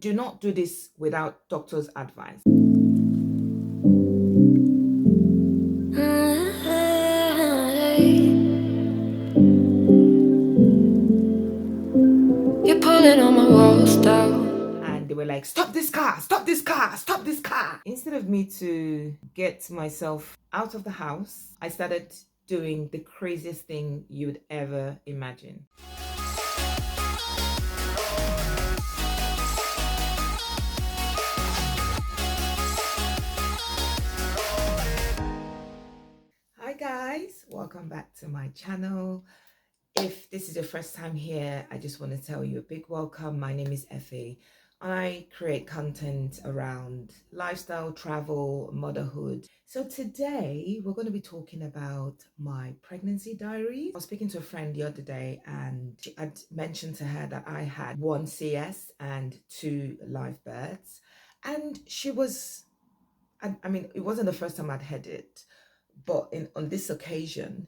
Do not do this without doctor's advice. You're pulling on my walls down. And they were like, stop this car, stop this car, stop this car. Instead of me to get myself out of the house, I started doing the craziest thing you'd ever imagine. Hi guys, welcome back to my channel. If this is your first time here, I just want to tell you a big welcome. My name is Effie. I create content around lifestyle, travel, motherhood. So today we're going to be talking about my pregnancy diary. I was speaking to a friend the other day and I'd mentioned to her that I had 1 CS and 2 live births. And she was, I mean, it wasn't the first time I'd heard it, but on this occasion,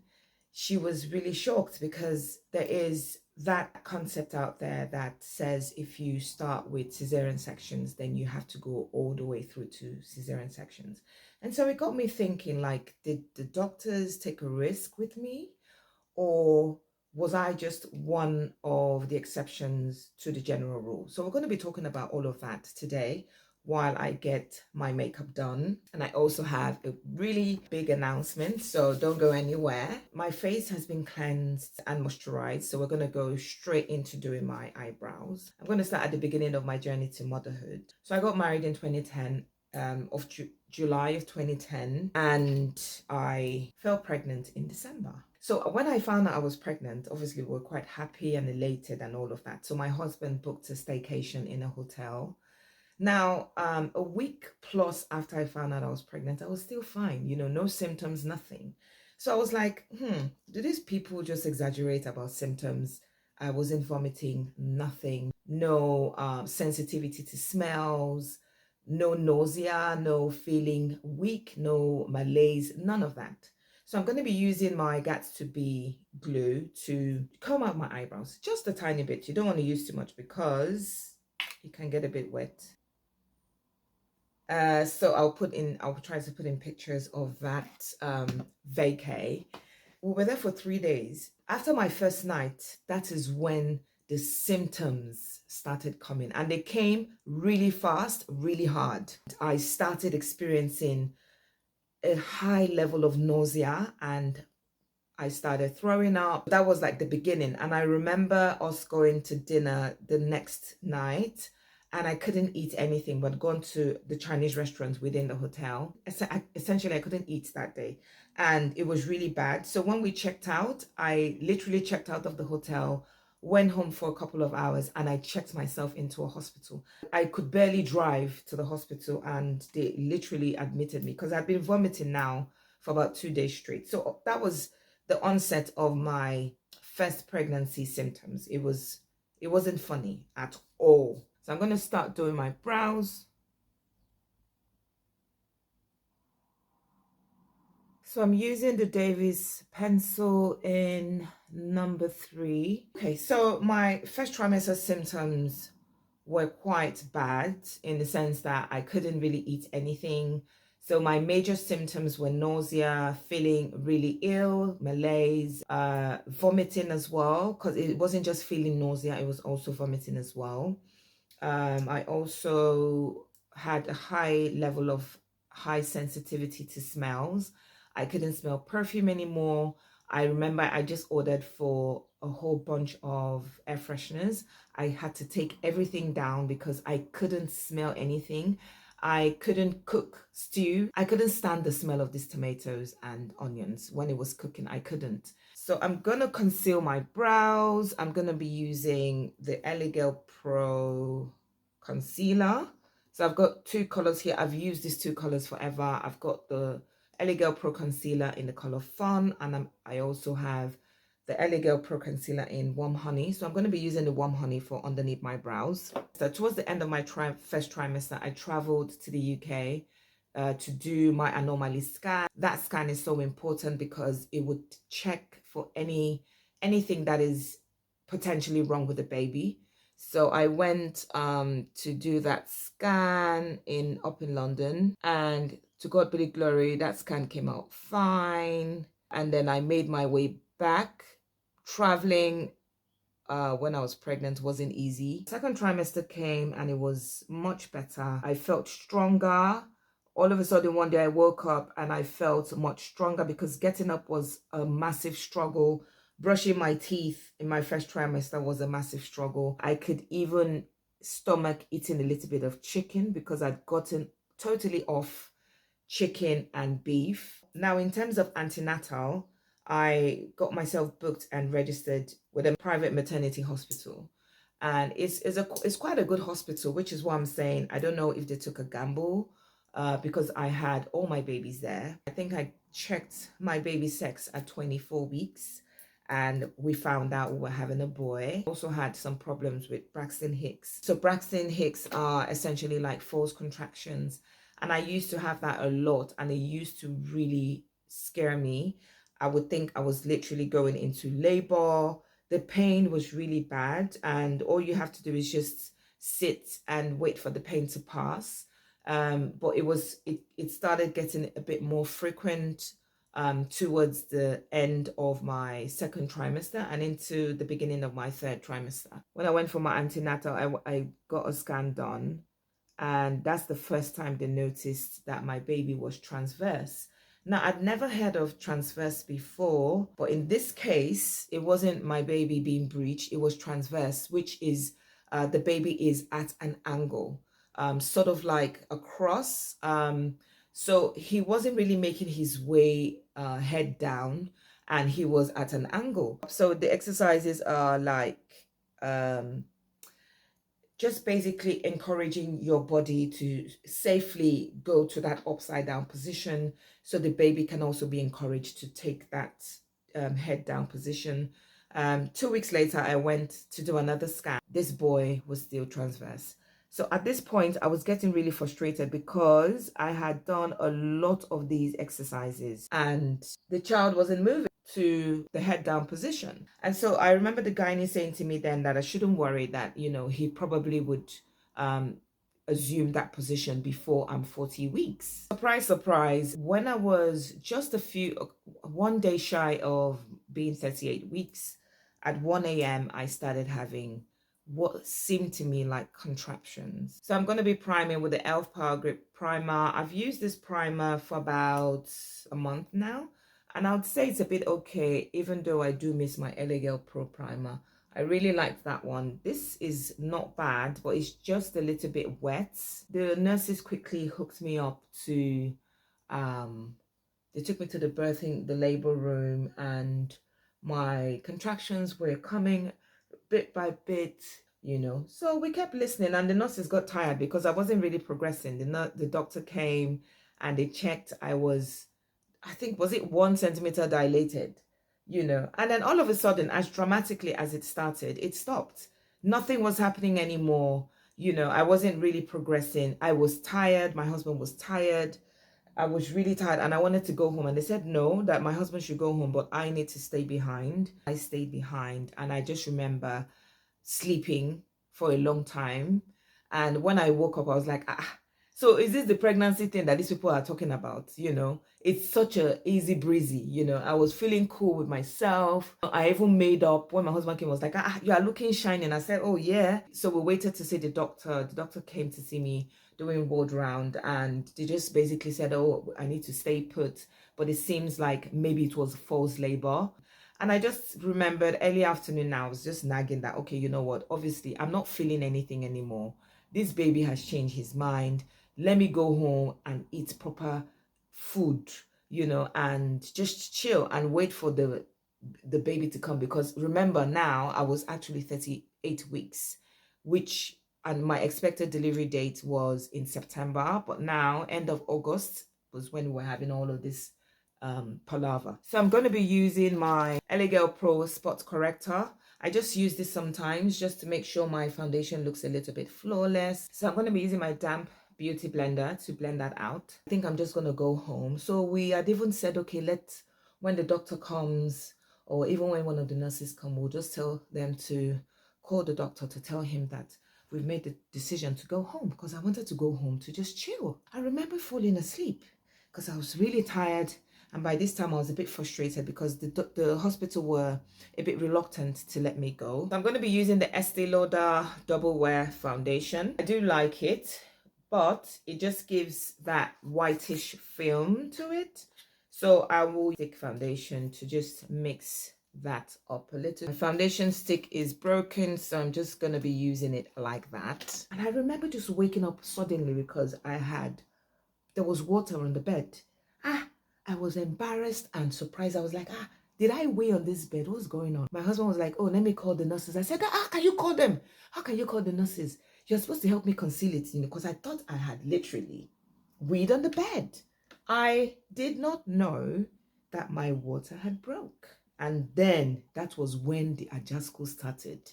she was really shocked because there is that concept out there that says if you start with cesarean sections, then you have to go all the way through to cesarean sections. And so it got me thinking, like, did the doctors take a risk with me, or was I just one of the exceptions to the general rule? So we're going to be talking about all of that today while I get my makeup done. And I also have a really big announcement, so don't go anywhere. My face has been cleansed and moisturized, so we're going to go straight into doing my eyebrows. I'm going to start at the beginning of my journey to motherhood. So I got married in 2010, July of 2010, and I fell pregnant in December. So when I found out I was pregnant, obviously we were quite happy and elated and all of that. So my husband booked a staycation in a hotel. Now, a week plus after I found out I was pregnant, I was still fine, no symptoms, nothing. So I was like, do these people just exaggerate about symptoms? I wasn't vomiting, nothing, no sensitivity to smells, no nausea, no feeling weak, no malaise, none of that. So I'm going to be using my Got2b glue to comb out my eyebrows, just a tiny bit. You don't want to use too much because it can get a bit wet. So I'll try to put in pictures of that vacay. We were there for 3 days. After my first night, that is when the symptoms started coming, and they came really fast, really hard. I started experiencing a high level of nausea and I started throwing up. That was like the beginning. And I remember us going to dinner the next night and I couldn't eat anything but gone to the Chinese restaurant within the hotel. Essentially, I couldn't eat that day and it was really bad. So when we checked out, I literally checked out of the hotel, went home for a couple of hours and I checked myself into a hospital. I could barely drive to the hospital and they literally admitted me because I'd been vomiting now for about 2 days straight. So that was the onset of my first pregnancy symptoms. It wasn't funny at all. So I'm going to start doing my brows. So I'm using the Davis pencil in number 3. Okay, so my first trimester symptoms were quite bad in the sense that I couldn't really eat anything. So my major symptoms were nausea, feeling really ill, malaise, vomiting as well, because it wasn't just feeling nausea, it was also vomiting as well. I also had a high level of high sensitivity to smells. I couldn't smell perfume anymore. I remember I just ordered for a whole bunch of air fresheners. I had to take everything down because I couldn't smell anything. I couldn't cook stew. I couldn't stand the smell of these tomatoes and onions when it was cooking. I couldn't. So I'm gonna conceal my brows. I'm gonna be using the Elegel Pro concealer. So I've got 2 colors here. I've used these 2 colors forever. I've got the Elegel Pro concealer in the color Fun, and I also have the Elegel Pro concealer in Warm Honey. So I'm going to be using the Warm Honey for underneath my brows. So towards the end of my first trimester, I traveled to the UK to do my anomaly scan. That scan is so important because it would check for anything that is potentially wrong with the baby. So I went to do that scan up in London, and to God be the glory, that scan came out fine. And then I made my way back. Traveling when I was pregnant wasn't easy. Second trimester came and it was much better. I felt stronger. All of a sudden, one day I woke up and I felt much stronger, because getting up was a massive struggle. Brushing my teeth in my first trimester was a massive struggle. I could even stomach eating a little bit of chicken because I'd gotten totally off chicken and beef. Now, in terms of antenatal, I got myself booked and registered with a private maternity hospital. And it's quite a good hospital, which is why I'm saying I don't know if they took a gamble, because I had all my babies there. I think I checked my baby sex at 24 weeks, and we found out we were having a boy. Also had some problems with Braxton Hicks. So Braxton Hicks are essentially like false contractions, and I used to have that a lot, and it used to really scare me. I would think I was literally going into labor. The pain was really bad, and all you have to do is just sit and wait for the pain to pass. But it started getting a bit more frequent towards the end of my second trimester and into the beginning of my third trimester. When I went for my antenatal, I got a scan done, and that's the first time they noticed that my baby was transverse. Now, I'd never heard of transverse before, but in this case, it wasn't my baby being breached, it was transverse, which is the baby is at an angle, sort of like a cross. So he wasn't really making his way head down, and he was at an angle. So the exercises are like just basically encouraging your body to safely go to that upside down position, so the baby can also be encouraged to take that head down position. 2 weeks later, I went to do another scan. This boy was still transverse. So at this point, I was getting really frustrated because I had done a lot of these exercises and the child wasn't moving to the head down position. And so I remember the gynae saying to me then that I shouldn't worry, that, he probably would assume that position before I'm 40 weeks. Surprise, surprise. When I was just one day shy of being 38 weeks, at 1 a.m., I started having what seemed to me like contractions. So I'm going to be priming with the e.l.f. Power Grip Primer. I've used this primer for about a month now, and I would say it's a bit okay, even though I do miss my Elegel Pro Primer. I really like that one. This is not bad, but it's just a little bit wet. The nurses quickly hooked me up to, they took me to the labor room, and my contractions were coming bit by bit, So we kept listening, and the nurses got tired because I wasn't really progressing. The doctor came and they checked. I think, was it 1 centimeter dilated, and then all of a sudden, as dramatically as it started, it stopped. Nothing was happening anymore. I wasn't really progressing. I was tired. My husband was tired. I was really tired and I wanted to go home. And they said no, that my husband should go home, but I need to stay behind. I stayed behind, and I just remember sleeping for a long time. And when I woke up, I was like, so is this the pregnancy thing that these people are talking about? It's such a easy breezy, I was feeling cool with myself. I even made up when my husband came, I was like, you are looking shiny. And I said, oh yeah. So we waited to see the doctor. The doctor came to see me doing ward round, and they just basically said, oh, I need to stay put. But it seems like maybe it was false labor. And I just remembered early afternoon now, I was just nagging that, okay, you know what? Obviously, I'm not feeling anything anymore. This baby has changed his mind. Let me go home and eat proper food, and just chill and wait for the baby to come. Because remember, now I was actually 38 weeks, and my expected delivery date was in September. But now, end of August was when we were having all of this palaver. So I'm going to be using my Elegel Pro Spot Corrector. I just use this sometimes just to make sure my foundation looks a little bit flawless. So I'm going to be using my damp beauty blender to blend that out. I think I'm just going to go home. So we had even said, okay, when the doctor comes, or even when one of the nurses come, we'll just tell them to called the doctor to tell him that we've made the decision to go home because I wanted to go home to just chill. I remember falling asleep because I was really tired. And by this time, I was a bit frustrated because the hospital were a bit reluctant to let me go. So I'm going to be using the Estee Lauder Double Wear Foundation. I do like it, but it just gives that whitish film to it. So I will take foundation to just mix that up a little. My foundation stick is broken, so I'm just going to be using it like that. And I remember just waking up suddenly because there was water on the bed. I was embarrassed and surprised. I was like, did I wee on this bed? What's going on? My husband was like, oh, let me call the nurses. I said, can you call them? How can you call the nurses? You're supposed to help me conceal it, because I thought I had literally weed on the bed. I did not know that my water had broke. And then that was when the ajasco started.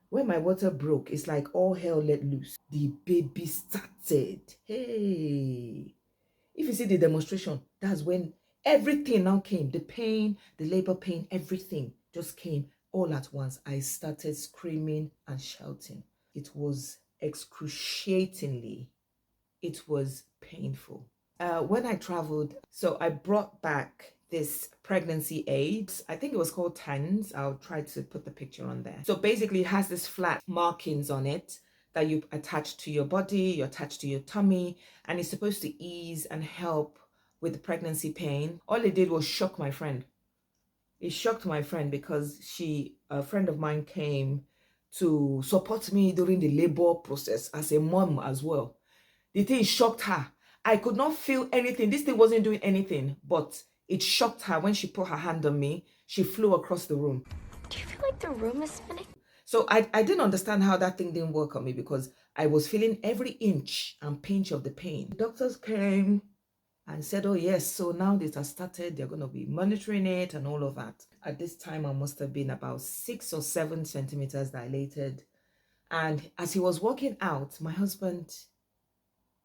When my water broke, it's like all hell let loose. The baby started. Hey. If you see the demonstration, that's when everything now came. The pain, the labor pain, everything just came all at once. I started screaming and shouting. It was excruciatingly, it was painful. When I traveled, so I brought back this pregnancy aid. I think it was called TANS. I'll try to put the picture on there. So basically it has this flat markings on it that you attach to your body, you attach to your tummy, and it's supposed to ease and help with the pregnancy pain. All it did was shock my friend. It shocked my friend because a friend of mine came to support me during the labor process as a mom as well. The thing shocked her. I could not feel anything. This thing wasn't doing anything, but it shocked her. When she put her hand on me, she flew across the room. Do you feel like the room is spinning? So I didn't understand how that thing didn't work on me because I was feeling every inch and pinch of the pain. The doctors came and said, oh yes, so now this has started, they're going to be monitoring it and all of that. At this time, I must have been about 6 or 7 centimeters dilated. And as he was walking out, my husband,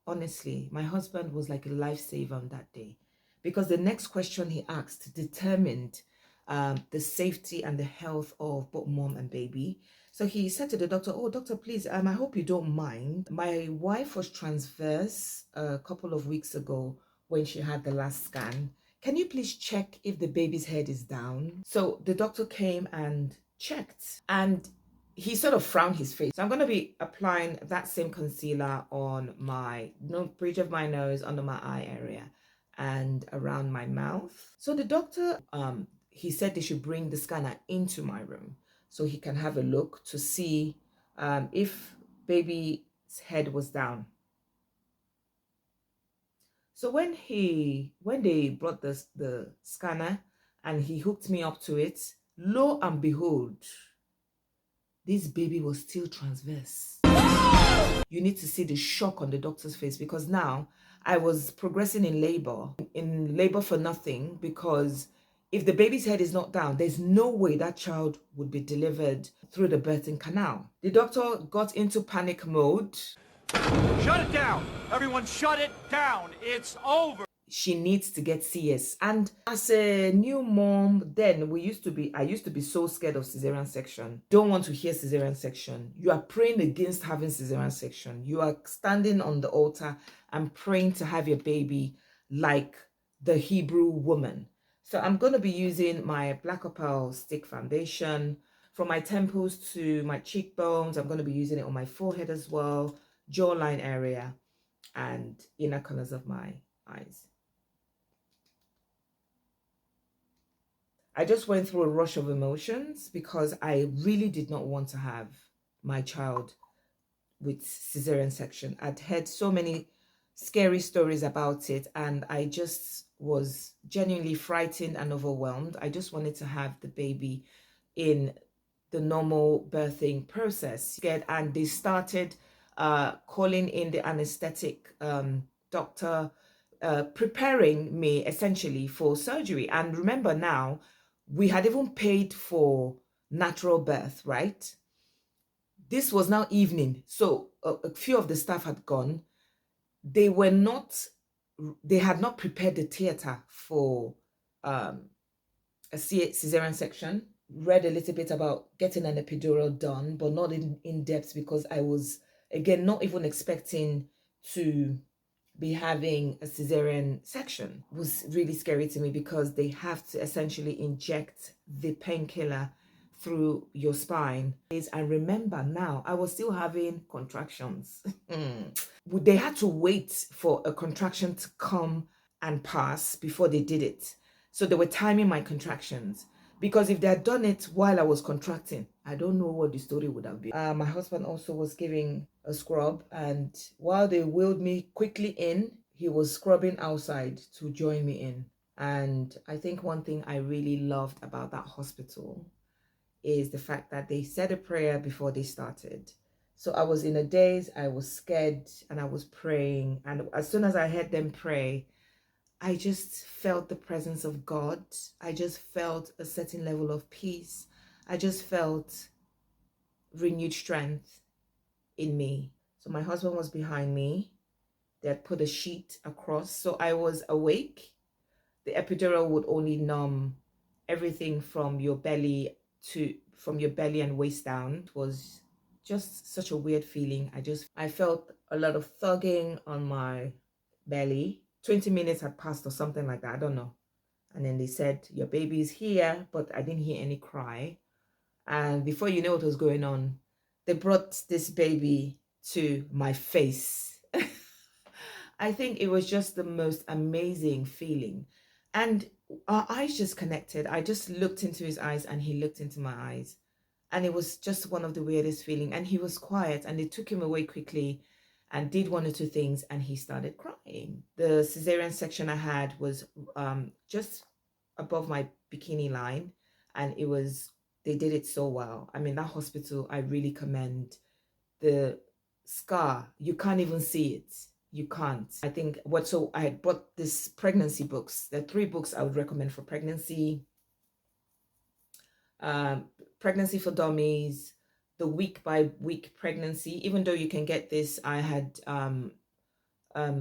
honestly, my husband was like a lifesaver on that day because the next question he asked determined the safety and the health of both mom and baby. So he said to the doctor, oh, doctor, please, I hope you don't mind. My wife was transverse a couple of weeks ago when she had the last scan. Can you please check if the baby's head is down? So the doctor came and checked, and he sort of frowned his face. So I'm going to be applying that same concealer on my bridge of my nose, under my eye area, and around my mouth. So the doctor, he said they should bring the scanner into my room so he can have a look to see if baby's head was down. So when they brought the scanner and he hooked me up to it, lo and behold, this baby was still transverse. You need to see the shock on the doctor's face because now I was progressing in labor for nothing, because if the baby's head is not down, there's no way that child would be delivered through the birthing canal. The doctor got into panic mode. Shut it down! Everyone shut it down! It's over! She needs to get CS. And as a new mom, then I used to be so scared of cesarean section. Don't want to hear cesarean section. You are praying against having cesarean section. You are standing on the altar and praying to have your baby like the Hebrew woman. So I'm going to be using my Black Opal Stick Foundation from my temples to my cheekbones. I'm going to be using it on my forehead as well, jawline area, and inner corners of my eyes. I just went through a rush of emotions because I really did not want to have my child with cesarean section. I'd heard so many scary stories about it, and I just was genuinely frightened and overwhelmed. I just wanted to have the baby in the normal birthing process. And they started calling in the anesthetic doctor, preparing me essentially for surgery. And remember now, we had even paid for natural birth, right? This was now evening. So a few of the staff had gone. They had not prepared the theater for a cesarean section. read a little bit about getting an epidural done, but not in depth, because I was, again, not even expecting to be having a cesarean section. It was really scary to me because they have to essentially inject the painkiller through your spine. And remember, now I was still having contractions. They had to wait for a contraction to come and pass before they did it. So they were timing my contractions, because if they had done it while I was contracting, I don't know what the story would have been. My husband also was giving a scrub, and while they wheeled me quickly in, he was scrubbing outside to join me in. And I think one thing I really loved about that hospital is the fact that they said a prayer before they started. So I was in a daze, I was scared, and I was praying. And as soon as I heard them pray, I just felt the presence of God. I just felt a certain level of peace. I just felt renewed strength in me. So my husband was behind me. They had put a sheet across. So I was awake. The epidural would only numb everything from your belly and waist down. It was just such a weird feeling. I felt a lot of thugging on my belly. 20 minutes had passed or something like that. I don't know. And then they said, your baby is here, but I didn't hear any cry. And before you know what was going on, they brought this baby to my face. I think it was just the most amazing feeling. And our eyes just connected. I just looked into his eyes and he looked into my eyes. And it was just one of the weirdest feeling. And he was quiet, and they took him away quickly and did one or two things, and he started crying. The cesarean section I had was just above my bikini line, and they did it so well. I mean, that hospital, I really commend. The scar, you can't even see it. You can't. I think I had bought this pregnancy books. There are 3 books I would recommend for pregnancy. Pregnancy for Dummies, the week by week pregnancy. Even though you can get this, I had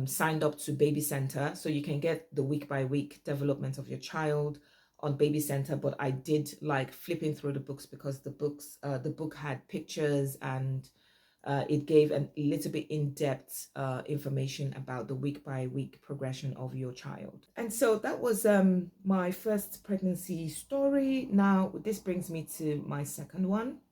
signed up to Baby Center, so you can get the week by week development of your child on Baby Center. But I did like flipping through the books, because the book had pictures, and it gave a little bit in-depth information about the week by week progression of your child. And so that was my first pregnancy story. Now this brings me to my second one.